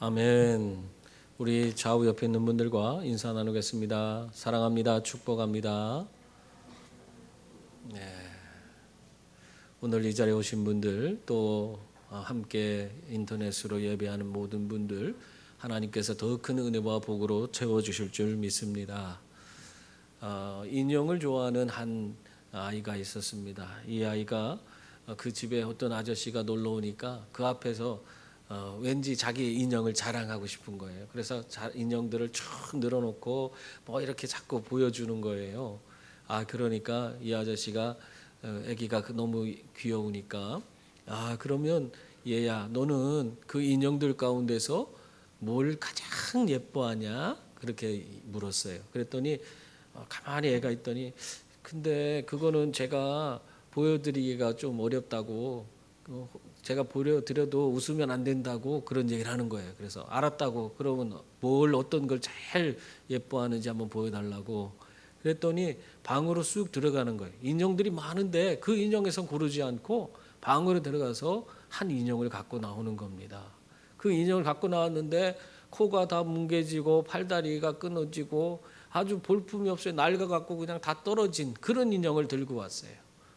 아멘. 우리 좌우 옆에 있는 분들과 인사 나누겠습니다. 사랑합니다. 축복합니다. 네. 오늘 이 자리에 오신 분들 또 함께 인터넷으로 예배하는 모든 분들 하나님께서 더 큰 은혜와 복으로 채워주실 줄 믿습니다. 인형을 좋아하는 한 아이가 있었습니다. 이 아이가 그 집에 어떤 아저씨가 놀러 오니까 그 앞에서 왠지 자기 인형을 자랑하고 싶은 거예요. 그래서 인형들을 쭉 늘어놓고 뭐 이렇게 자꾸 보여주는 거예요. 그러니까 이 아저씨가 아기가 너무 귀여우니까 그러면 얘야 너는 그 인형들 가운데서 뭘 가장 예뻐하냐? 그렇게 물었어요. 그랬더니 가만히 애가 있더니 근데 그거는 제가 보여드리기가 좀 어렵다고 제가 보여드려도 웃으면 안 된다고 그런 얘기를 하는 거예요. 그래서 알았다고 그러면 뭘 어떤 걸 제일 예뻐하는지 한번 보여달라고 그랬더니 방으로 쑥 들어가는 거예요. 인형들이 많은데 그 인형에선 고르지 않고 방으로 들어가서 한 인형을 갖고 나오는 겁니다. 그 인형을 갖고 나왔는데 코가 다 뭉개지고 팔다리가 끊어지고 아주 볼품이 없어요. 낡아갖고 그냥 다 떨어진 그런 인형을 들고 왔어요.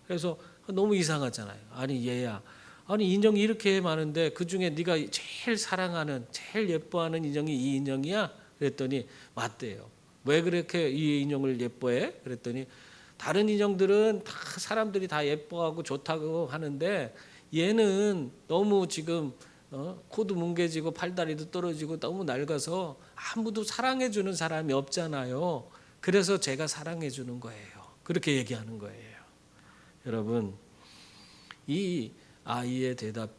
그래서 너무 이상하잖아요. 아니 얘야, 아니 인형이 이렇게 많은데 그중에 네가 제일 사랑하는 제일 예뻐하는 인형이 이 인형이야? 그랬더니 맞대요. 왜 그렇게 이 인형을 예뻐해? 그랬더니 다른 인형들은 다 사람들이 다 예뻐하고 좋다고 하는데 얘는 너무 지금 코도 뭉개지고 팔다리도 떨어지고 너무 낡아서 아무도 사랑해 주는 사람이 없잖아요. 그래서 제가 사랑해 주는 거예요. 그렇게 얘기하는 거예요. 여러분, 이 아이의 대답,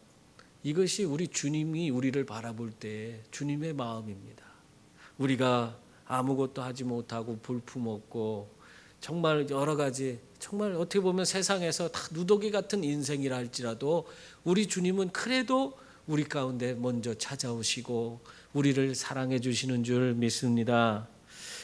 이것이 우리 주님이 우리를 바라볼 때 주님의 마음입니다. 우리가 아무것도 하지 못하고 볼품없고 정말 여러 가지 정말 어떻게 보면 세상에서 다 누더기 같은 인생이라 할지라도 우리 주님은 그래도 우리 가운데 먼저 찾아오시고 우리를 사랑해 주시는 줄 믿습니다.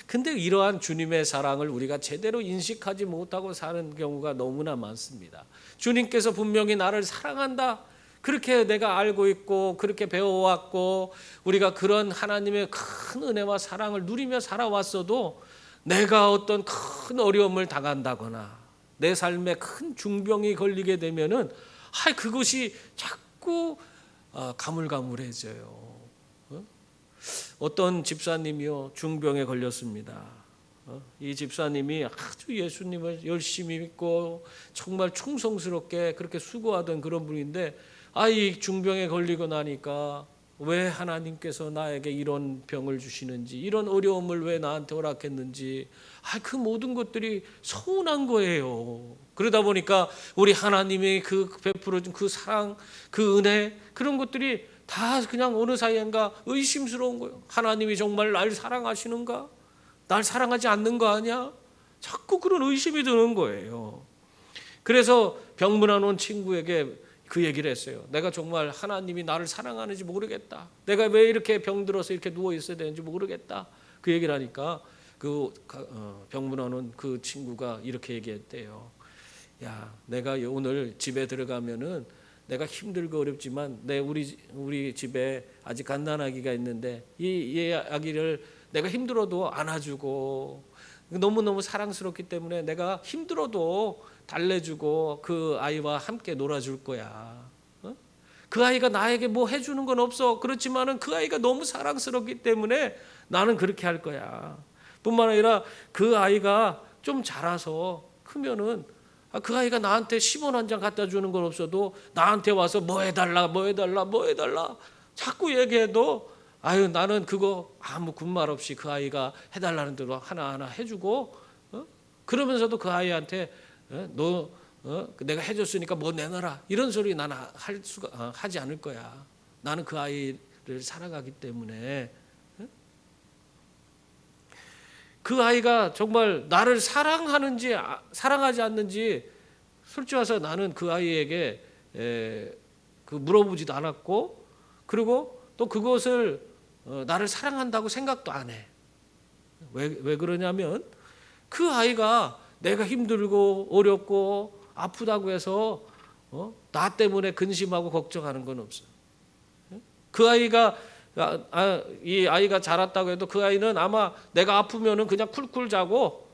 근데 이러한 주님의 사랑을 우리가 제대로 인식하지 못하고 사는 경우가 너무나 많습니다. 주님께서 분명히 나를 사랑한다. 그렇게 내가 알고 있고 그렇게 배워왔고 우리가 그런 하나님의 큰 은혜와 사랑을 누리며 살아왔어도 내가 어떤 큰 어려움을 당한다거나 내 삶에 큰 중병이 걸리게 되면은 그것이 자꾸 가물가물해져요. 어떤 집사님이요 중병에 걸렸습니다. 이 집사님이 아주 예수님을 열심히 믿고 정말 충성스럽게 그렇게 수고하던 그런 분인데 이 중병에 걸리고 나니까 왜 하나님께서 나에게 이런 병을 주시는지 이런 어려움을 왜 나한테 허락했는지 그 모든 것들이 서운한 거예요. 그러다 보니까 우리 하나님이 그 베풀어준 그 사랑 그 은혜 그런 것들이 다 그냥 어느 사이인가 의심스러운 거예요. 하나님이 정말 날 사랑하시는가? 날 사랑하지 않는 거 아니야? 자꾸 그런 의심이 드는 거예요. 그래서 병문안 온 친구에게 그 얘기를 했어요. 내가 정말 하나님이 나를 사랑하는지 모르겠다. 내가 왜 이렇게 병들어서 이렇게 누워 있어야 되는지 모르겠다. 그 얘기를 하니까 그 병문안 온 그 친구가 이렇게 얘기했대요. 야, 내가 오늘 집에 들어가면은 내가 힘들고 어렵지만 우리 집에 아직 갓난아기가 있는데 이 아기를 내가 힘들어도 안아주고 너무너무 사랑스럽기 때문에 내가 힘들어도 달래주고 그 아이와 함께 놀아줄 거야. 그 아이가 나에게 뭐 해주는 건 없어. 그렇지만은 그 아이가 너무 사랑스럽기 때문에 나는 그렇게 할 거야. 뿐만 아니라 그 아이가 좀 자라서 크면은 그 아이가 나한테 10원 한 장 갖다 주는 건 없어도 나한테 와서 뭐 해달라 자꾸 얘기해도 나는 그거 아무 군말 없이 그 아이가 해달라는 대로 하나하나 해주고 그러면서도 그 아이한테 내가 해줬으니까 뭐 내놔라 이런 소리 나는 하지 않을 거야. 나는 그 아이를 사랑하기 때문에. 그 아이가 정말 나를 사랑하는지 사랑하지 않는지 솔직히 와서 나는 그 아이에게 물어보지도 않았고 그리고 또 그것을 나를 사랑한다고 생각도 안 해. 왜 그러냐면 그 아이가 내가 힘들고 어렵고 아프다고 해서 나 때문에 근심하고 걱정하는 건 없어. 그 아이가 이 아이가 자랐다고 해도 그 아이는 아마 내가 아프면은 그냥 쿨쿨 자고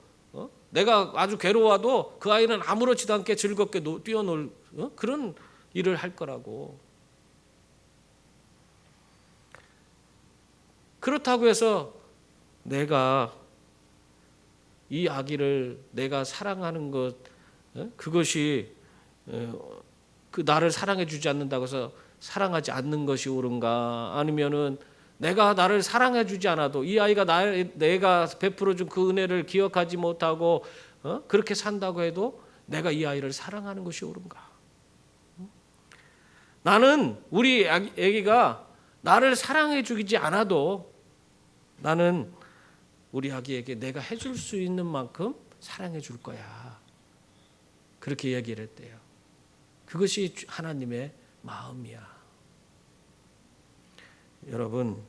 내가 아주 괴로워도 그 아이는 아무렇지도 않게 즐겁게 뛰어놀 그런 일을 할 거라고. 그렇다고 해서 내가 이 아기를 내가 사랑하는 것, 그것이 그 나를 사랑해 주지 않는다고 해서 사랑하지 않는 것이 옳은가? 아니면은 내가 나를 사랑해 주지 않아도 이 아이가 내가 베풀어 준 그 은혜를 기억하지 못하고 그렇게 산다고 해도 내가 이 아이를 사랑하는 것이 옳은가? 나는 우리 아기가 나를 사랑해 주지 않아도 나는 우리 아기에게 내가 해줄 수 있는 만큼 사랑해 줄 거야. 그렇게 얘기를 했대요. 그것이 하나님의 마음이야. 여러분,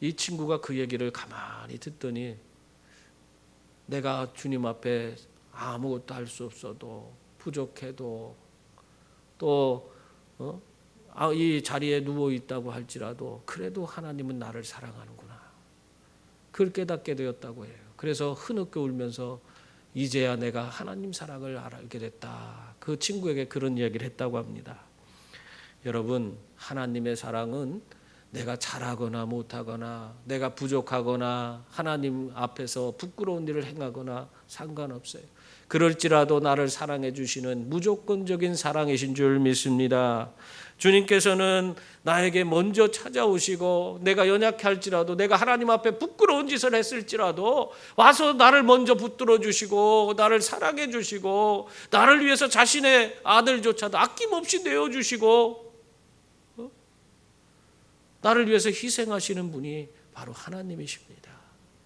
이 친구가 그 얘기를 가만히 듣더니 내가 주님 앞에 아무것도 할 수 없어도 부족해도 또 이 자리에 누워 있다고 할지라도 그래도 하나님은 나를 사랑하는구나. 그걸 깨닫게 되었다고 해요. 그래서 흐느껴 울면서 이제야 내가 하나님 사랑을 알게 됐다. 그 친구에게 그런 이야기를 했다고 합니다. 여러분, 하나님의 사랑은 내가 잘하거나 못하거나 내가 부족하거나 하나님 앞에서 부끄러운 일을 행하거나 상관없어요. 그럴지라도 나를 사랑해 주시는 무조건적인 사랑이신 줄 믿습니다. 주님께서는 나에게 먼저 찾아오시고 내가 연약해 할지라도 내가 하나님 앞에 부끄러운 짓을 했을지라도 와서 나를 먼저 붙들어 주시고 나를 사랑해 주시고 나를 위해서 자신의 아들조차도 아낌없이 내어주시고 나를 위해서 희생하시는 분이 바로 하나님이십니다.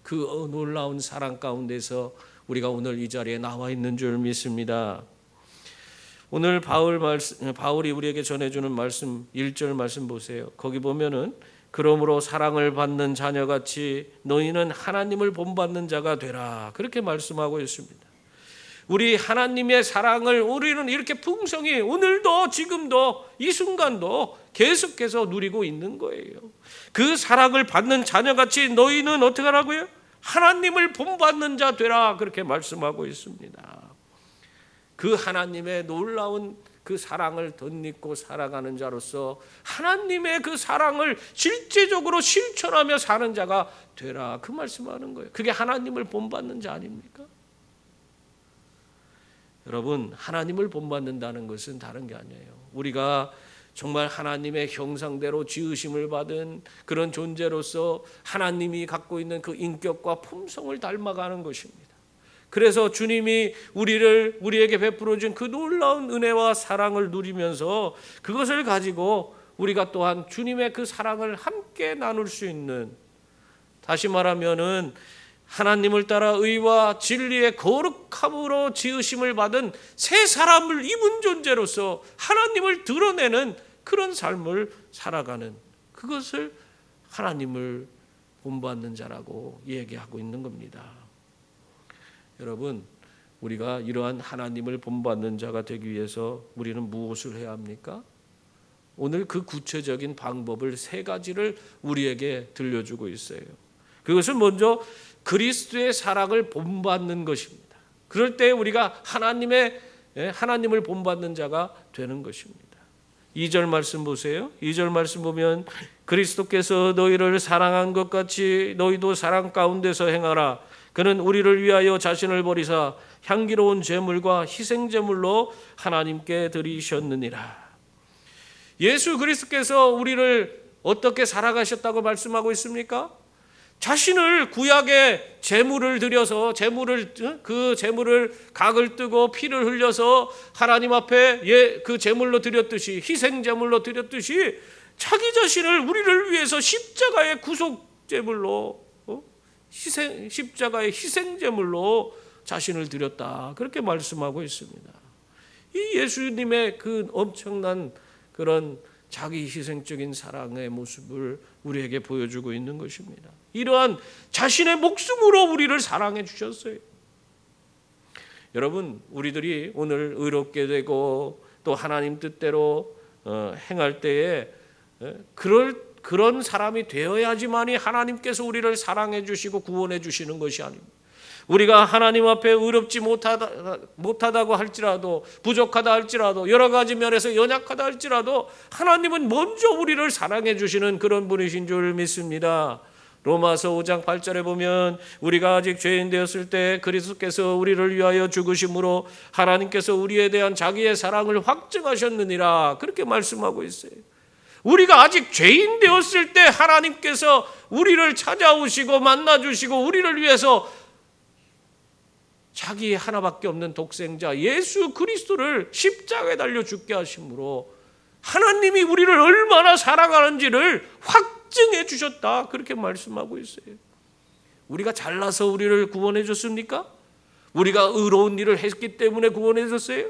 그 놀라운 사랑 가운데서 우리가 오늘 이 자리에 나와 있는 줄 믿습니다. 오늘 바울이 우리에게 전해주는 말씀 1절 말씀 보세요. 거기 보면은 그러므로 사랑을 받는 자녀같이 너희는 하나님을 본받는 자가 되라. 그렇게 말씀하고 있습니다. 우리 하나님의 사랑을 우리는 이렇게 풍성히 오늘도 지금도 이 순간도 계속해서 누리고 있는 거예요. 그 사랑을 받는 자녀같이 너희는 어떻게 하라고요? 하나님을 본받는 자 되라. 그렇게 말씀하고 있습니다. 그 하나님의 놀라운 그 사랑을 덧입고 살아가는 자로서 하나님의 그 사랑을 실제적으로 실천하며 사는 자가 되라. 그 말씀하는 거예요. 그게 하나님을 본받는 자 아닙니까? 여러분, 하나님을 본받는다는 것은 다른 게 아니에요. 우리가 정말 하나님의 형상대로 지으심을 받은 그런 존재로서 하나님이 갖고 있는 그 인격과 품성을 닮아가는 것입니다. 그래서 주님이 우리에게 베풀어 준 그 놀라운 은혜와 사랑을 누리면서 그것을 가지고 우리가 또한 주님의 그 사랑을 함께 나눌 수 있는, 다시 말하면은 하나님을 따라 의와 진리의 거룩함으로 지으심을 받은 새 사람을 입은 존재로서 하나님을 드러내는 그런 삶을 살아가는, 그것을 하나님을 본받는 자라고 얘기하고 있는 겁니다. 여러분, 우리가 이러한 하나님을 본받는 자가 되기 위해서 우리는 무엇을 해야 합니까? 오늘 그 구체적인 방법을 3가지를 우리에게 들려주고 있어요. 그것은 먼저 그리스도의 사랑을 본받는 것입니다. 그럴 때 우리가 하나님을 본받는 자가 되는 것입니다. 2절 말씀 보세요. 2절 말씀 보면 그리스도께서 너희를 사랑한 것 같이 너희도 사랑 가운데서 행하라. 그는 우리를 위하여 자신을 버리사 향기로운 제물과 희생 제물로 하나님께 드리셨느니라. 예수 그리스도께서 우리를 어떻게 살아가셨다고 말씀하고 있습니까? 자신을 구약의 제물을 드려서 그 제물을 각을 뜨고 피를 흘려서 하나님 앞에 그 제물로 드렸듯이, 희생 제물로 드렸듯이 자기 자신을 우리를 위해서 십자가의 구속 제물로, 십자가의 희생 제물로 자신을 드렸다. 그렇게 말씀하고 있습니다. 이 예수님의 그 엄청난 그런 자기 희생적인 사랑의 모습을 우리에게 보여주고 있는 것입니다. 이러한 자신의 목숨으로 우리를 사랑해 주셨어요. 여러분, 우리들이 오늘 의롭게 되고 또 하나님 뜻대로 행할 때에 그런 사람이 되어야지만이 하나님께서 우리를 사랑해 주시고 구원해 주시는 것이 아닙니다. 우리가 하나님 앞에 의롭지 못하다고 할지라도, 부족하다 할지라도, 여러 가지 면에서 연약하다 할지라도 하나님은 먼저 우리를 사랑해 주시는 그런 분이신 줄 믿습니다. 로마서 5장 8절에 보면 우리가 아직 죄인 되었을 때 그리스도께서 우리를 위하여 죽으심으로 하나님께서 우리에 대한 자기의 사랑을 확증하셨느니라, 그렇게 말씀하고 있어요. 우리가 아직 죄인 되었을 때 하나님께서 우리를 찾아오시고 만나주시고 우리를 위해서 자기 하나밖에 없는 독생자 예수 그리스도를 십자가에 달려 죽게 하심으로 하나님이 우리를 얼마나 사랑하는지를 확증해 주셨다, 그렇게 말씀하고 있어요. 우리가 잘나서 우리를 구원해 줬습니까? 우리가 의로운 일을 했기 때문에 구원해 줬어요?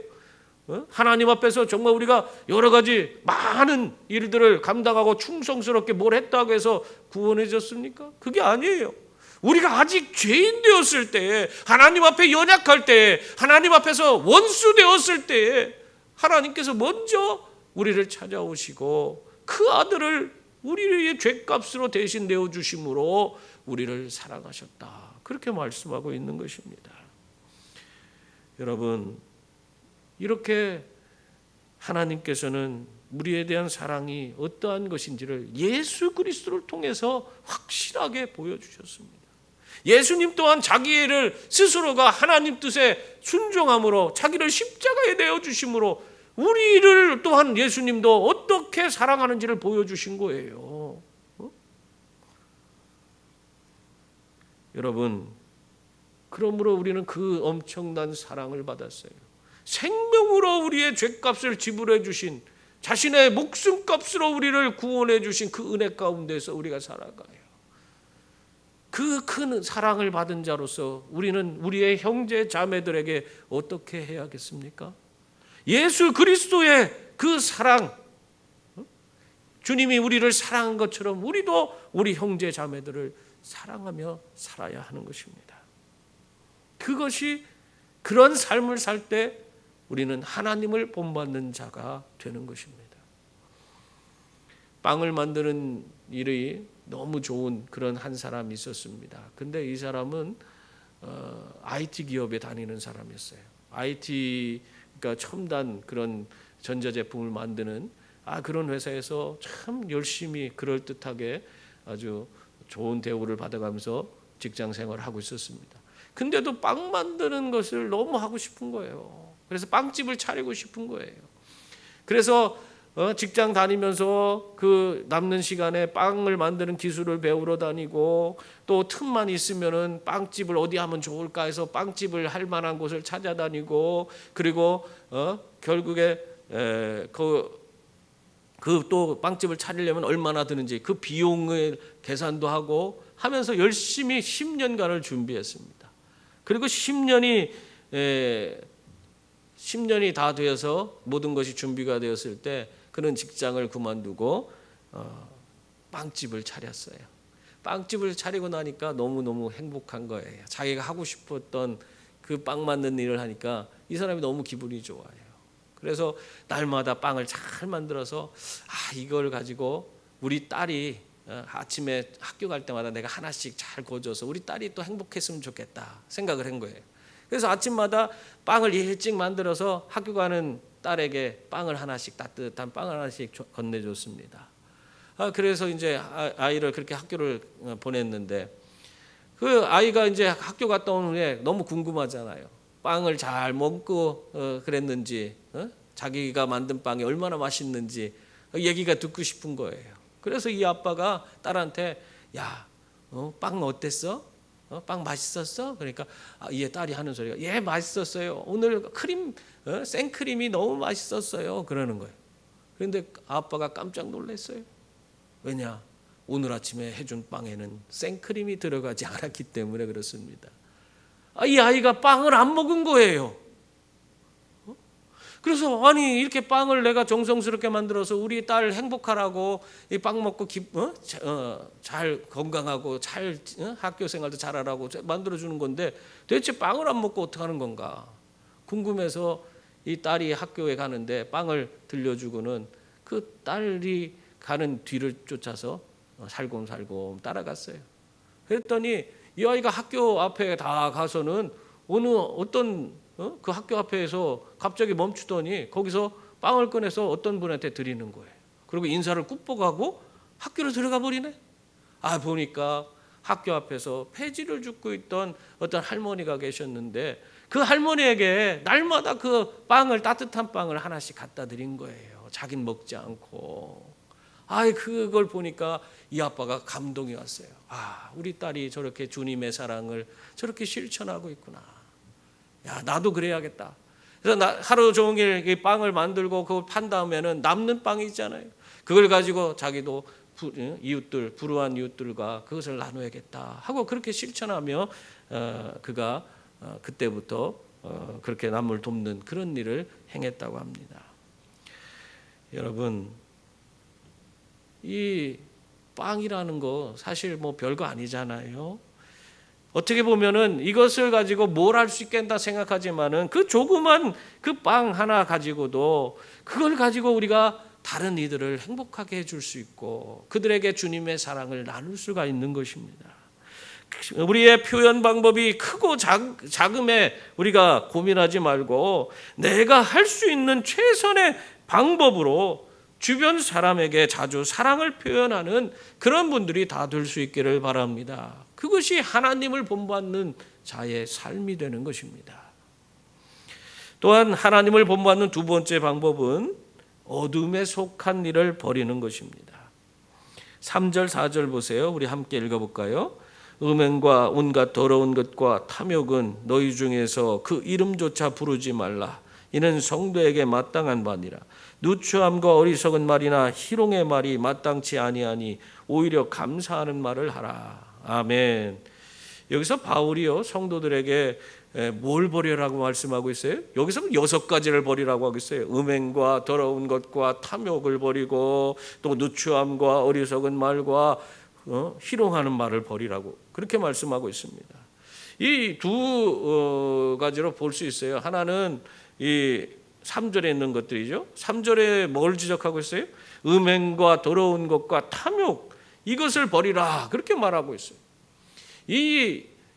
하나님 앞에서 정말 우리가 여러 가지 많은 일들을 감당하고 충성스럽게 뭘 했다고 해서 구원해 줬습니까? 그게 아니에요. 우리가 아직 죄인 되었을 때에, 하나님 앞에 연약할 때에, 하나님 앞에서 원수 되었을 때에 하나님께서 먼저 우리를 찾아오시고 그 아들을 우리의 죄값으로 대신 내어주심으로 우리를 사랑하셨다, 그렇게 말씀하고 있는 것입니다. 여러분, 이렇게 하나님께서는 우리에 대한 사랑이 어떠한 것인지를 예수 그리스도를 통해서 확실하게 보여주셨습니다. 예수님 또한 자기를 스스로가 하나님 뜻에 순종함으로 자기를 십자가에 내어주심으로 우리를 또한 예수님도 어떻게 사랑하는지를 보여주신 거예요. 여러분, 그러므로 우리는 그 엄청난 사랑을 받았어요. 생명으로 우리의 죄값을 지불해 주신, 자신의 목숨값으로 우리를 구원해 주신 그 은혜 가운데서 우리가 살아가요. 그 큰 사랑을 받은 자로서 우리는 우리의 형제 자매들에게 어떻게 해야겠습니까? 예수 그리스도의 그 사랑, 주님이 우리를 사랑한 것처럼 우리도 우리 형제 자매들을 사랑하며 살아야 하는 것입니다. 그것이, 그런 삶을 살 때 우리는 하나님을 본받는 자가 되는 것입니다. 빵을 만드는 일이 너무 좋은 그런 한 사람이 있었습니다. 근데 이 사람은 IT 기업에 다니는 사람이었어요. IT, 그러니까 첨단 그런 전자제품을 만드는 그런 회사에서 참 열심히 그럴듯하게 아주 좋은 대우를 받아가면서 직장 생활을 하고 있었습니다. 근데도 빵 만드는 것을 너무 하고 싶은 거예요. 그래서 빵집을 차리고 싶은 거예요. 그래서 직장 다니면서 그 남는 시간에 빵을 만드는 기술을 배우러 다니고, 또 틈만 있으면은 빵집을 어디 하면 좋을까 해서 빵집을 할 만한 곳을 찾아다니고, 그리고 결국에 그 또 빵집을 차리려면 얼마나 드는지 그 비용을 계산도 하고 하면서 열심히 10년간을 준비했습니다. 그리고 10년이 다 되어서 모든 것이 준비가 되었을 때 그는 직장을 그만두고 빵집을 차렸어요. 빵집을 차리고 나니까 너무너무 행복한 거예요. 자기가 하고 싶었던 그 빵 만드는 일을 하니까 이 사람이 너무 기분이 좋아요. 그래서 날마다 빵을 잘 만들어서 이걸 가지고 우리 딸이 아침에 학교 갈 때마다 내가 하나씩 잘 구워줘서 우리 딸이 또 행복했으면 좋겠다 생각을 한 거예요. 그래서 아침마다 빵을 일찍 만들어서 학교 가는 딸에게 빵을 하나씩, 따뜻한 빵을 하나씩 건네줬습니다. 그래서 이제 아이를 그렇게 학교를 보냈는데, 그 아이가 이제 학교 갔다 온 후에 너무 궁금하잖아요. 빵을 잘 먹고 그랬는지, 자기가 만든 빵이 얼마나 맛있는지 얘기가 듣고 싶은 거예요. 그래서 이 아빠가 딸한테, 야, 빵 어땠어? 빵 맛있었어? 그러니까 얘 딸이 하는 소리가, 예, 맛있었어요. 오늘 생크림이 너무 맛있었어요. 그러는 거예요. 그런데 아빠가 깜짝 놀랐어요. 왜냐? 오늘 아침에 해준 빵에는 생크림이 들어가지 않았기 때문에 그렇습니다. 이 아이가 빵을 안 먹은 거예요. 그래서 아니, 이렇게 빵을 내가 정성스럽게 만들어서 우리 딸 행복하라고 이 빵 먹고 잘 건강하고 잘 학교 생활도 잘하라고 만들어주는 건데 도대체 빵을 안 먹고 어떻게 하는 건가 궁금해서 이 딸이 학교에 가는데 빵을 들려주고는 그 딸이 가는 뒤를 쫓아서 살곰살곰 따라갔어요. 그랬더니 이 아이가 학교 앞에 다 가서는 어떤 그 학교 앞에서 갑자기 멈추더니 거기서 빵을 꺼내서 어떤 분한테 드리는 거예요. 그리고 인사를 굽보가고 학교로 들어가 버리네. 보니까 학교 앞에서 폐지를 줍고 있던 어떤 할머니가 계셨는데 그 할머니에게 날마다 그 빵을, 따뜻한 빵을 하나씩 갖다 드린 거예요. 자긴 먹지 않고. 그걸 보니까 이 아빠가 감동이 왔어요. 우리 딸이 저렇게 주님의 사랑을 저렇게 실천하고 있구나. 나도 그래야겠다. 그래서 하루 종일 이 빵을 만들고 그걸 판 다음에는 남는 빵이 있잖아요. 그걸 가지고 자기도 이웃들, 불우한 이웃들과 그것을 나눠야겠다 하고 그렇게 실천하며 그가 그때부터 그렇게 남을 돕는 그런 일을 행했다고 합니다. 여러분, 이 빵이라는 거 사실 뭐 별거 아니잖아요. 어떻게 보면은 이것을 가지고 뭘 할 수 있겠다 생각하지만은 그 조그만 그 빵 하나 가지고도 그걸 가지고 우리가 다른 이들을 행복하게 해줄 수 있고 그들에게 주님의 사랑을 나눌 수가 있는 것입니다. 우리의 표현 방법이 크고 작음에 우리가 고민하지 말고 내가 할 수 있는 최선의 방법으로 주변 사람에게 자주 사랑을 표현하는 그런 분들이 다 될 수 있기를 바랍니다. 그것이 하나님을 본받는 자의 삶이 되는 것입니다. 또한 하나님을 본받는 두 번째 방법은 어둠에 속한 일을 버리는 것입니다. 3절 4절 보세요. 우리 함께 읽어볼까요? 음행과 온갖 더러운 것과 탐욕은 너희 중에서 그 이름조차 부르지 말라. 이는 성도에게 마땅한 바니라. 누추함과 어리석은 말이나 희롱의 말이 마땅치 아니하니 오히려 감사하는 말을 하라. 아멘. 여기서 바울이요 성도들에게 뭘 버리라고 말씀하고 있어요? 여기서 6가지를 버리라고 하고 있어요. 음행과 더러운 것과 탐욕을 버리고 또 누추함과 어리석은 말과 희롱하는 말을 버리라고 그렇게 말씀하고 있습니다. 이 두 가지로 볼 수 있어요. 하나는 이 3절에 있는 것들이죠. 3절에 뭘 지적하고 있어요? 음행과 더러운 것과 탐욕, 이것을 버리라 그렇게 말하고 있어요.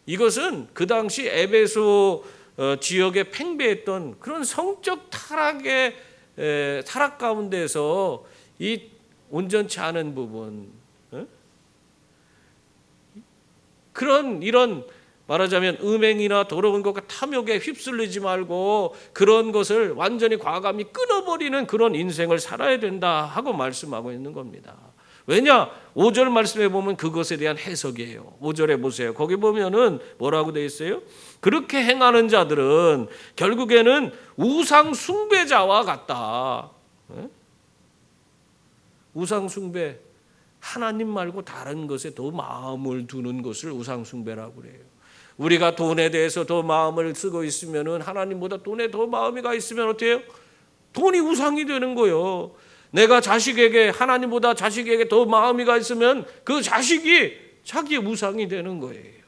이것은 그 당시 에베소 지역에 팽배했던 그런 성적 타락 가운데서 이 온전치 않은 부분, 이런 말하자면 음행이나 더러운 것과 탐욕에 휩쓸리지 말고 그런 것을 완전히 과감히 끊어버리는 그런 인생을 살아야 된다 하고 말씀하고 있는 겁니다. 왜냐? 5절 말씀에 보면 그것에 대한 해석이에요. 5절에 보세요. 거기 보면은 뭐라고 되어 있어요? 그렇게 행하는 자들은 결국에는 우상 숭배자와 같다. 우상 숭배, 하나님 말고 다른 것에 더 마음을 두는 것을 우상 숭배라고 그래요. 우리가 돈에 대해서 더 마음을 쓰고 있으면은 하나님보다 돈에 더 마음이 가 있으면 어때요? 돈이 우상이 되는 거예요. 내가 자식에게 하나님보다 자식에게 더 마음이 가 있으면 그 자식이 자기의 우상이 되는 거예요.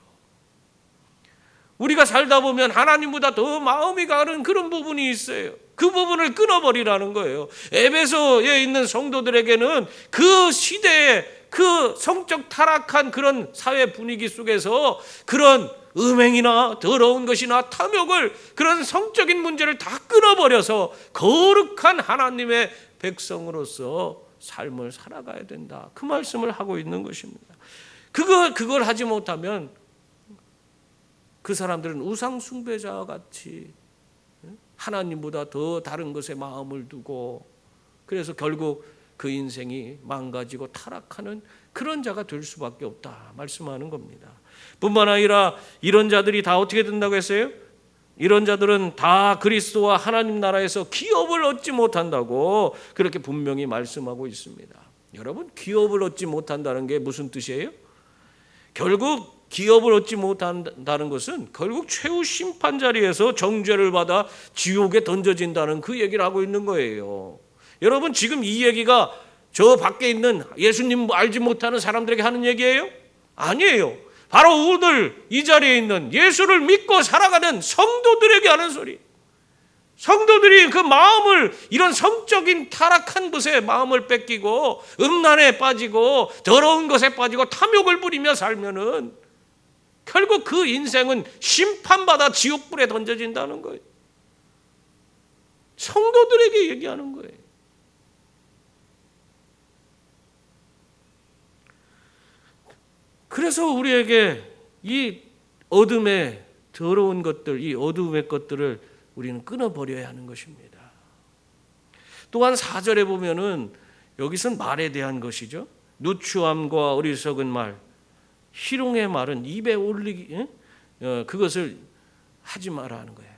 우리가 살다 보면 하나님보다 더 마음이 가는 그런 부분이 있어요. 그 부분을 끊어버리라는 거예요. 에베소에 있는 성도들에게는 그 시대에 그 성적 타락한 그런 사회 분위기 속에서 그런 음행이나 더러운 것이나 탐욕을, 그런 성적인 문제를 다 끊어버려서 거룩한 하나님의 백성으로서 삶을 살아가야 된다. 그 말씀을 하고 있는 것입니다. 그걸 하지 못하면 그 사람들은 우상 숭배자와 같이 하나님보다 더 다른 것에 마음을 두고, 그래서 결국 그 인생이 망가지고 타락하는 그런 자가 될 수밖에 없다 말씀하는 겁니다. 뿐만 아니라 이런 자들이 다 어떻게 된다고 했어요? 이런 자들은 다 그리스도와 하나님 나라에서 기업을 얻지 못한다고 그렇게 분명히 말씀하고 있습니다. 여러분, 기업을 얻지 못한다는 게 무슨 뜻이에요? 결국 기업을 얻지 못한다는 것은 결국 최후 심판 자리에서 정죄를 받아 지옥에 던져진다는 그 얘기를 하고 있는 거예요. 여러분, 지금 이 얘기가 저 밖에 있는 예수님 알지 못하는 사람들에게 하는 얘기예요? 아니에요. 바로 오늘 이 자리에 있는 예수를 믿고 살아가는 성도들에게 하는 소리. 성도들이 그 마음을 이런 성적인 타락한 것에 마음을 뺏기고 음란에 빠지고 더러운 것에 빠지고 탐욕을 부리며 살면은 결국 그 인생은 심판받아 지옥불에 던져진다는 거예요. 성도들에게 얘기하는 거예요. 그래서 우리에게 이 어둠의 더러운 것들, 이 어둠의 것들을 우리는 끊어버려야 하는 것입니다. 또한 4절에 보면은 여기서는 말에 대한 것이죠. 누추함과 어리석은 말, 희롱의 말은 입에 올리기, 그것을 하지 마라 하는 거예요.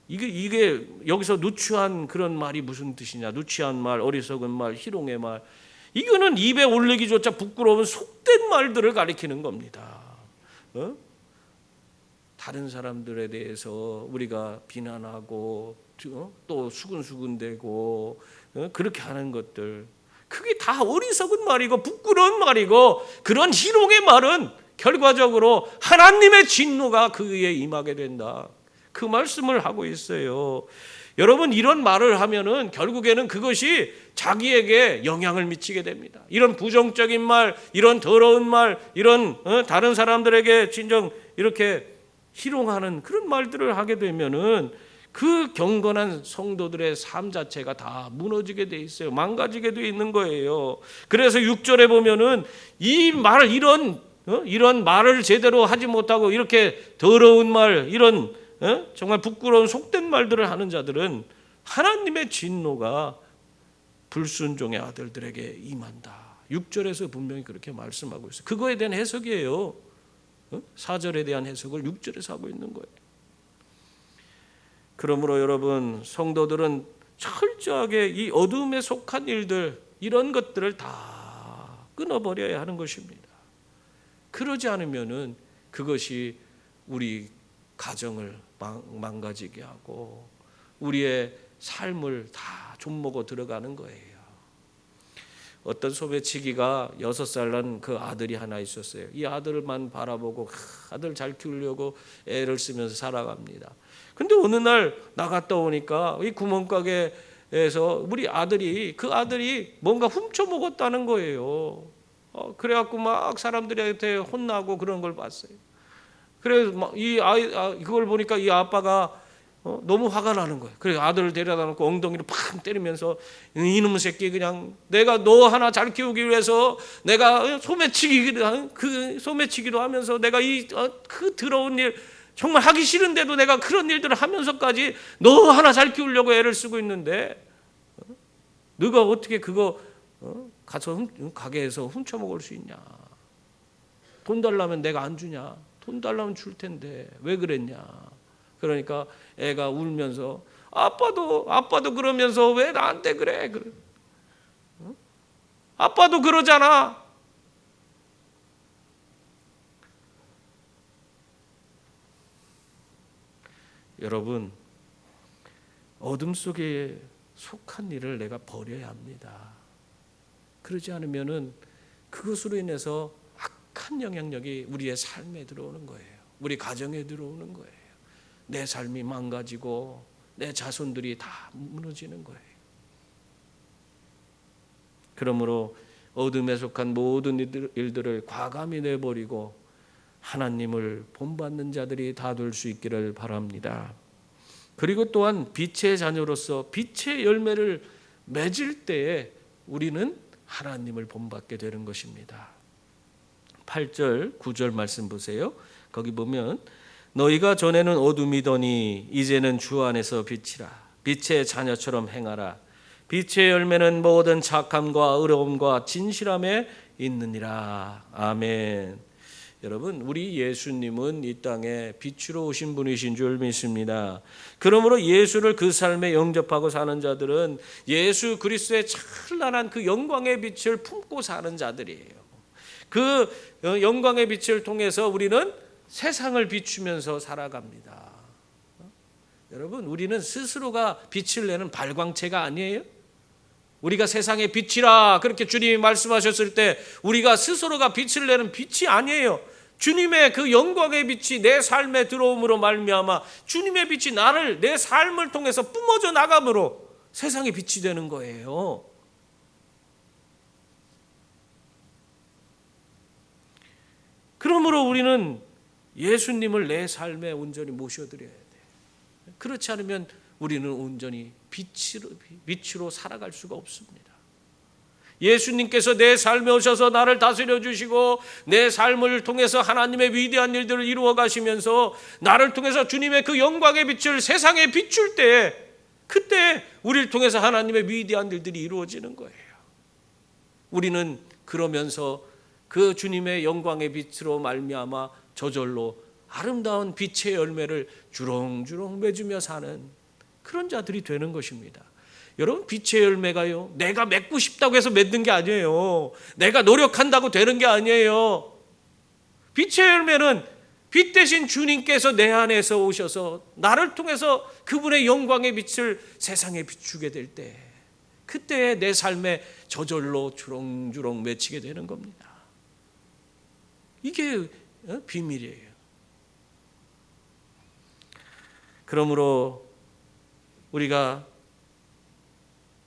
이게 여기서 누추한 그런 말이 무슨 뜻이냐? 누추한 말, 어리석은 말, 희롱의 말. 이거는 입에 올리기조차 부끄러운 속된 말들을 가리키는 겁니다. 다른 사람들에 대해서 우리가 비난하고 또 수근수근대고 그렇게 하는 것들, 그게 다 어리석은 말이고 부끄러운 말이고, 그런 희롱의 말은 결과적으로 하나님의 진노가 그에 임하게 된다. 그 말씀을 하고 있어요. 여러분, 이런 말을 하면은 결국에는 그것이 자기에게 영향을 미치게 됩니다. 이런 부정적인 말, 이런 더러운 말, 이런 다른 사람들에게 진정 이렇게 희롱하는 그런 말들을 하게 되면은 그 경건한 성도들의 삶 자체가 다 무너지게 돼 있어요. 망가지게 돼 있는 거예요. 그래서 6절에 보면은 이 말, 이런 말을 제대로 하지 못하고 이렇게 더러운 말, 이런 정말 부끄러운 속된 말들을 하는 자들은 하나님의 진노가 불순종의 아들들에게 임한다. 6절에서 분명히 그렇게 말씀하고 있어요. 그거에 대한 해석이에요. 4절에 대한 해석을 6절에서 하고 있는 거예요. 그러므로 여러분, 성도들은 철저하게 이 어둠에 속한 일들, 이런 것들을 다 끊어버려야 하는 것입니다. 그러지 않으면은 그것이 우리 가정을 망가지게 하고 우리의 삶을 다 좀먹어 들어가는 거예요. 어떤 소매치기가 6살 난 그 아들이 하나 있었어요. 이 아들만 바라보고 아들 잘 키우려고 애를 쓰면서 살아갑니다. 근데 어느 날 나갔다 오니까 이 구멍가게에서 그 아들이 뭔가 훔쳐 먹었다는 거예요. 그래갖고 막 사람들한테 혼나고 그런 걸 봤어요. 그래서 그걸 보니까 이 아빠가 너무 화가 나는 거예요. 그래서 아들을 데려다 놓고 엉덩이를 팍 때리면서, 이놈의 새끼, 그냥 내가 너 하나 잘 키우기 위해서 내가 소매치기도 하면서 내가 그 더러운 일 정말 하기 싫은데도 내가 그런 일들을 하면서까지 너 하나 잘 키우려고 애를 쓰고 있는데 너가 어떻게 그거 가서 가게에서 훔쳐 먹을 수 있냐? 돈 달라면 내가 안 주냐? 돈 달라면 줄 텐데 왜 그랬냐? 그러니까 애가 울면서 아빠도 그러면서 왜 나한테 그래? 아빠도 그러잖아. 여러분, 어둠 속에 속한 일을 내가 버려야 합니다. 그러지 않으면은 그것으로 인해서 악한 영향력이 우리의 삶에 들어오는 거예요. 우리 가정에 들어오는 거예요. 내 삶이 망가지고 내 자손들이 다 무너지는 거예요. 그러므로 어둠에 속한 모든 일들을 과감히 내버리고 하나님을 본받는 자들이 다 될 수 있기를 바랍니다. 그리고 또한 빛의 자녀로서 빛의 열매를 맺을 때에 우리는 하나님을 본받게 되는 것입니다. 8절, 9절 말씀 보세요. 거기 보면 너희가 전에는 어둠이더니 이제는 주 안에서 빛이라. 빛의 자녀처럼 행하라. 빛의 열매는 모든 착함과 의로움과 진실함에 있느니라. 아멘. 여러분, 우리 예수님은 이 땅에 빛으로 오신 분이신 줄 믿습니다. 그러므로 예수를 그 삶에 영접하고 사는 자들은 예수 그리스도의 찬란한 그 영광의 빛을 품고 사는 자들이에요. 그 영광의 빛을 통해서 우리는 세상을 비추면서 살아갑니다. 여러분, 우리는 스스로가 빛을 내는 발광체가 아니에요. 우리가 세상의 빛이라 그렇게 주님이 말씀하셨을 때 우리가 스스로가 빛을 내는 빛이 아니에요. 주님의 그 영광의 빛이 내 삶에 들어옴으로 말미암아 주님의 빛이 나를 내 삶을 통해서 뿜어져 나감으로 세상의 빛이 되는 거예요. 그러므로 우리는 예수님을 내 삶에 온전히 모셔드려야 돼. 그렇지 않으면 우리는 온전히 빛으로 살아갈 수가 없습니다. 예수님께서 내 삶에 오셔서 나를 다스려 주시고 내 삶을 통해서 하나님의 위대한 일들을 이루어 가시면서 나를 통해서 주님의 그 영광의 빛을 세상에 비출 때, 그때 우리를 통해서 하나님의 위대한 일들이 이루어지는 거예요. 우리는 그러면서 그 주님의 영광의 빛으로 말미암아 저절로 아름다운 빛의 열매를 주렁주렁 맺으며 사는 그런 자들이 되는 것입니다. 여러분, 빛의 열매가요, 내가 맺고 싶다고 해서 맺는 게 아니에요. 내가 노력한다고 되는 게 아니에요. 빛의 열매는 빛 대신 주님께서 내 안에서 오셔서 나를 통해서 그분의 영광의 빛을 세상에 비추게 될 때, 그때 내 삶에 저절로 주렁주렁 맺히게 되는 겁니다. 이게 비밀이에요. 그러므로 우리가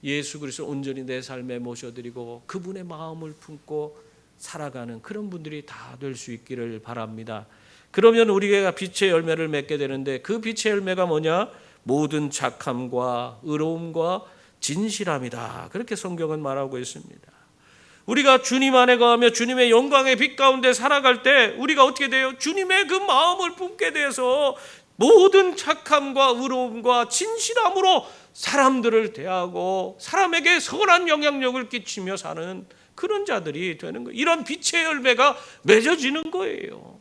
예수 그리스도를 온전히 내 삶에 모셔드리고 그분의 마음을 품고 살아가는 그런 분들이 다 될 수 있기를 바랍니다. 그러면 우리가 빛의 열매를 맺게 되는데, 그 빛의 열매가 뭐냐? 모든 착함과 의로움과 진실함이다. 그렇게 성경은 말하고 있습니다. 우리가 주님 안에 거하며 주님의 영광의 빛 가운데 살아갈 때 우리가 어떻게 돼요? 주님의 그 마음을 품게 돼서 모든 착함과 의로움과 진실함으로 사람들을 대하고 사람에게 선한 영향력을 끼치며 사는 그런 자들이 되는 거예요. 이런 빛의 열매가 맺어지는 거예요.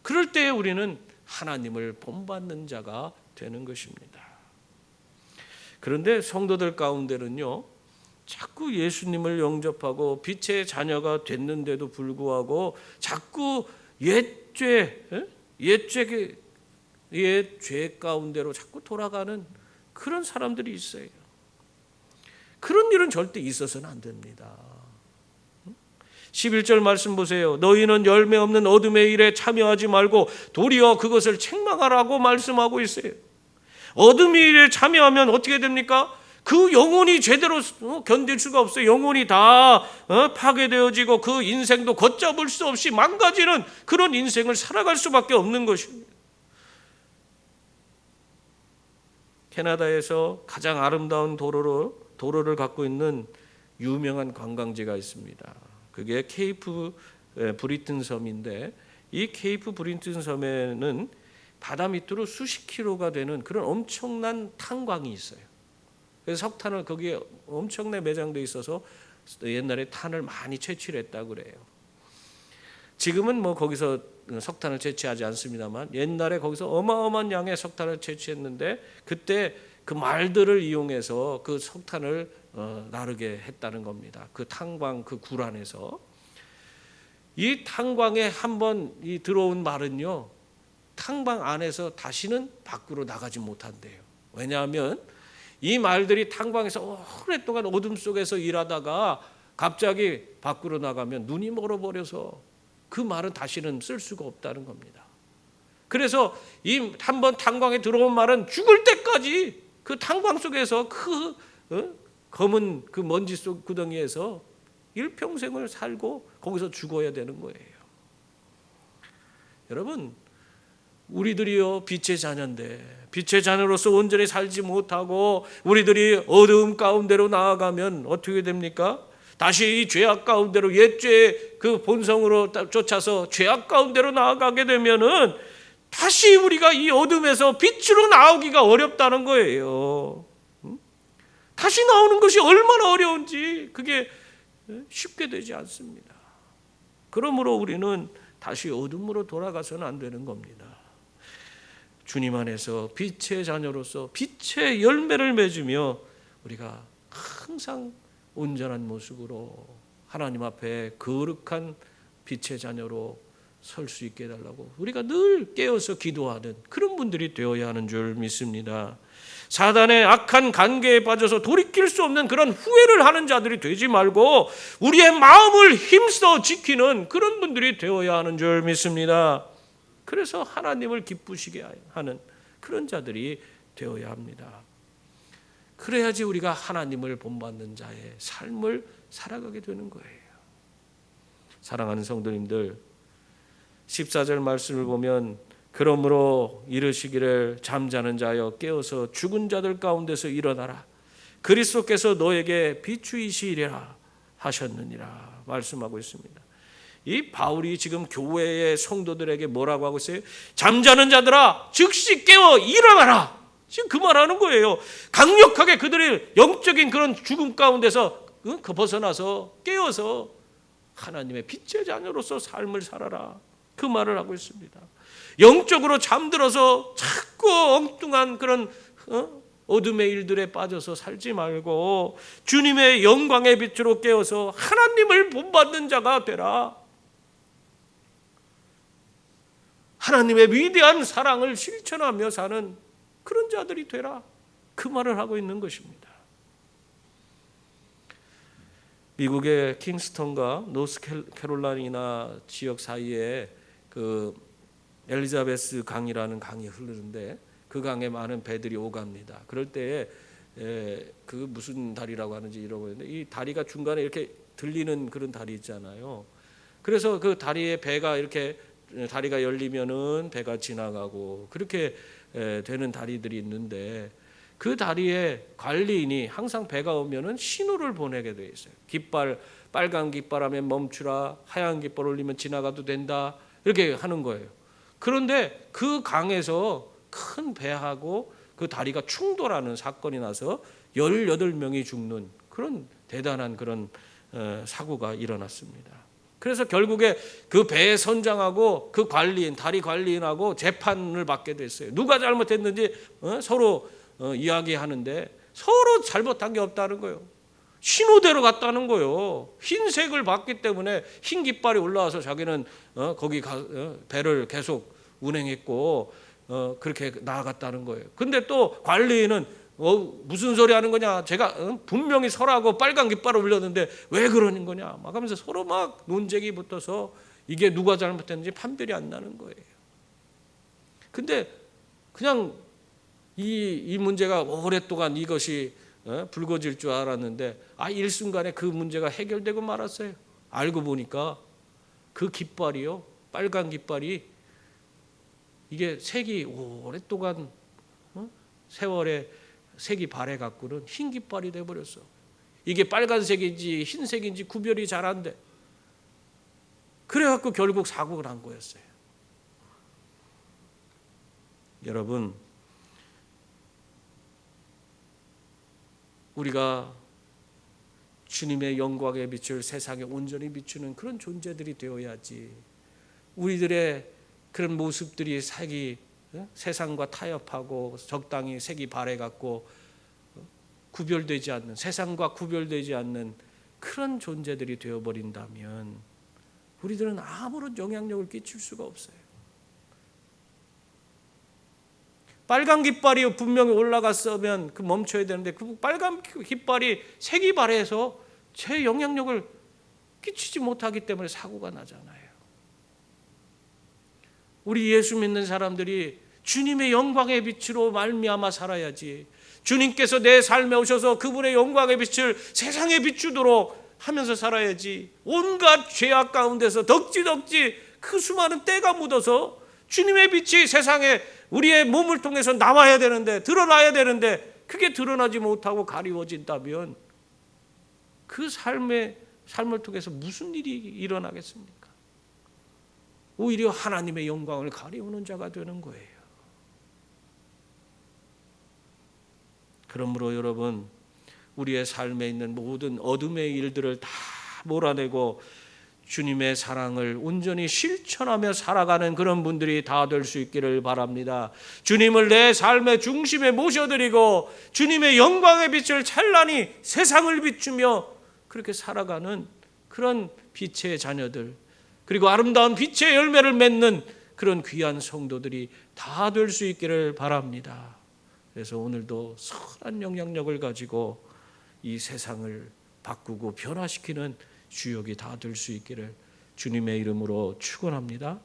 그럴 때 우리는 하나님을 본받는 자가 되는 것입니다. 그런데 성도들 가운데는요, 자꾸 예수님을 영접하고 빛의 자녀가 됐는데도 불구하고 자꾸 옛죄 가운데로 자꾸 돌아가는 그런 사람들이 있어요. 그런 일은 절대 있어서는 안 됩니다. 11절 말씀 보세요. 너희는 열매 없는 어둠의 일에 참여하지 말고 도리어 그것을 책망하라고 말씀하고 있어요. 어둠의 일에 참여하면 어떻게 됩니까? 그 영혼이 제대로 견딜 수가 없어요. 영혼이 다 파괴되어지고 그 인생도 걷잡을 수 없이 망가지는 그런 인생을 살아갈 수밖에 없는 것입니다. 캐나다에서 가장 아름다운 도로를 갖고 있는 유명한 관광지가 있습니다. 그게 케이프 브리튼 섬인데, 이 케이프 브리튼 섬에는 바다 밑으로 수십 킬로가 되는 그런 엄청난 탄광이 있어요. 그래서 석탄을 거기에 엄청나게 매장돼 있어서 옛날에 탄을 많이 채취를 했다고 그래요. 지금은 뭐 거기서 석탄을 채취하지 않습니다만 옛날에 거기서 어마어마한 양의 석탄을 채취했는데, 그때 그 말들을 이용해서 그 석탄을 나르게 했다는 겁니다. 그 탄광 그 굴 안에서. 이 탄광에 한번 들어온 말은요, 탄광 안에서 다시는 밖으로 나가지 못한대요. 왜냐하면 이 말들이 탄광에서 오랫동안 어둠 속에서 일하다가 갑자기 밖으로 나가면 눈이 멀어버려서 그 말은 다시는 쓸 수가 없다는 겁니다. 그래서 이 한번 탄광에 들어온 말은 죽을 때까지 그 탄광 속에서 그 검은 그 먼지 속 구덩이에서 일평생을 살고 거기서 죽어야 되는 거예요. 여러분, 우리들이요 빛의 자녀인데 빛의 자녀로서 온전히 살지 못하고 우리들이 어두움 가운데로 나아가면 어떻게 됩니까? 다시 이 죄악 가운데로 옛죄의 그 본성으로 쫓아서 죄악 가운데로 나아가게 되면은 다시 우리가 이 어둠에서 빛으로 나오기가 어렵다는 거예요. 다시 나오는 것이 얼마나 어려운지 그게 쉽게 되지 않습니다. 그러므로 우리는 다시 어둠으로 돌아가서는 안 되는 겁니다. 주님 안에서 빛의 자녀로서 빛의 열매를 맺으며 우리가 항상 온전한 모습으로 하나님 앞에 거룩한 빛의 자녀로 설 수 있게 해달라고 우리가 늘 깨어서 기도하는 그런 분들이 되어야 하는 줄 믿습니다. 사단의 악한 관계에 빠져서 돌이킬 수 없는 그런 후회를 하는 자들이 되지 말고 우리의 마음을 힘써 지키는 그런 분들이 되어야 하는 줄 믿습니다. 그래서 하나님을 기쁘시게 하는 그런 자들이 되어야 합니다. 그래야지 우리가 하나님을 본받는 자의 삶을 살아가게 되는 거예요. 사랑하는 성도님들, 14절 말씀을 보면 그러므로 이르시기를 잠자는 자여 깨어서 죽은 자들 가운데서 일어나라. 그리스도께서 너에게 비추이시리라 하셨느니라 말씀하고 있습니다. 이 바울이 지금 교회의 성도들에게 뭐라고 하고 있어요? 잠자는 자들아 즉시 깨어 일어나라. 지금 그 말하는 거예요. 강력하게 그들의 영적인 그런 죽음 가운데서 벗어나서 깨어서 하나님의 빛의 자녀로서 삶을 살아라. 그 말을 하고 있습니다. 영적으로 잠들어서 자꾸 엉뚱한 그런 어둠의 일들에 빠져서 살지 말고 주님의 영광의 빛으로 깨어서 하나님을 본받는 자가 되라. 하나님의 위대한 사랑을 실천하며 사는 그런 자들이 되라. 그 말을 하고 있는 것입니다. 미국의 킹스턴과 노스캐롤라이나 지역 사이에 그 엘리자베스 강이라는 강이 흐르는데 그 강에 많은 배들이 오갑니다. 그럴 때에 그 무슨 다리라고 하는지 잃어버렸는데 이 다리가 중간에 이렇게 들리는 그런 다리 있잖아요. 그래서 그 다리에 배가 이렇게 다리가 열리면은 배가 지나가고 그렇게 되는 다리들이 있는데 그 다리에 관리인이 항상 배가 오면은 신호를 보내게 돼 있어요. 깃발, 빨간 깃발 하면 멈추라, 하얀 깃발 올리면 지나가도 된다 이렇게 하는 거예요. 그런데 그 강에서 큰 배하고 그 다리가 충돌하는 사건이 나서 18명이 죽는 그런 대단한 그런 사고가 일어났습니다. 그래서 결국에 그 배 선장하고 그 관리인, 다리 관리인하고 재판을 받게 됐어요. 누가 잘못했는지 서로 이야기하는데 서로 잘못한 게 없다는 거예요. 신호대로 갔다는 거예요. 흰색을 봤기 때문에 흰 깃발이 올라와서 자기는 거기 배를 계속 운행했고 그렇게 나아갔다는 거예요. 근데 또 관리인은 무슨 소리 하는 거냐? 제가 분명히 설하고 빨간 깃발을 올렸는데 왜 그러는 거냐? 막 하면서 서로 막 논쟁이 붙어서 이게 누가 잘못했는지 판별이 안 나는 거예요. 근데 그냥 이 문제가 오랫동안 이것이 불거질 줄 알았는데 일순간에 그 문제가 해결되고 말았어요. 알고 보니까 그 깃발이요, 빨간 깃발이 이게 색이 오랫동안 세월에 색이 바래갖고는 흰 깃발이 돼버렸어. 이게 빨간색인지 흰색인지 구별이 잘 안 돼. 그래갖고 결국 사고가 난 거였어요. 여러분, 우리가 주님의 영광의 빛을 세상에 온전히 비추는 그런 존재들이 되어야지 우리들의 그런 모습들이 세상과 타협하고 적당히 색이 바래갖고 구별되지 않는, 세상과 구별되지 않는 그런 존재들이 되어버린다면 우리들은 아무런 영향력을 끼칠 수가 없어요. 빨간 깃발이 분명히 올라갔으면 그 멈춰야 되는데 그 빨간 깃발이 색이 바래서 제 영향력을 끼치지 못하기 때문에 사고가 나잖아요. 우리 예수 믿는 사람들이 주님의 영광의 빛으로 말미암아 살아야지. 주님께서 내 삶에 오셔서 그분의 영광의 빛을 세상에 비추도록 하면서 살아야지. 온갖 죄악 가운데서 덕지덕지 그 수많은 때가 묻어서 주님의 빛이 세상에 우리의 몸을 통해서 나와야 되는데, 드러나야 되는데 그게 드러나지 못하고 가리워진다면 그 삶을 통해서 무슨 일이 일어나겠습니까? 오히려 하나님의 영광을 가리우는 자가 되는 거예요. 그러므로 여러분, 우리의 삶에 있는 모든 어둠의 일들을 다 몰아내고 주님의 사랑을 온전히 실천하며 살아가는 그런 분들이 다 될 수 있기를 바랍니다. 주님을 내 삶의 중심에 모셔드리고 주님의 영광의 빛을 찬란히 세상을 비추며 그렇게 살아가는 그런 빛의 자녀들, 그리고 아름다운 빛의 열매를 맺는 그런 귀한 성도들이 다 될 수 있기를 바랍니다. 그래서 오늘도 선한 영향력을 가지고 이 세상을 바꾸고 변화시키는 주역이 다 될 수 있기를 주님의 이름으로 축원합니다.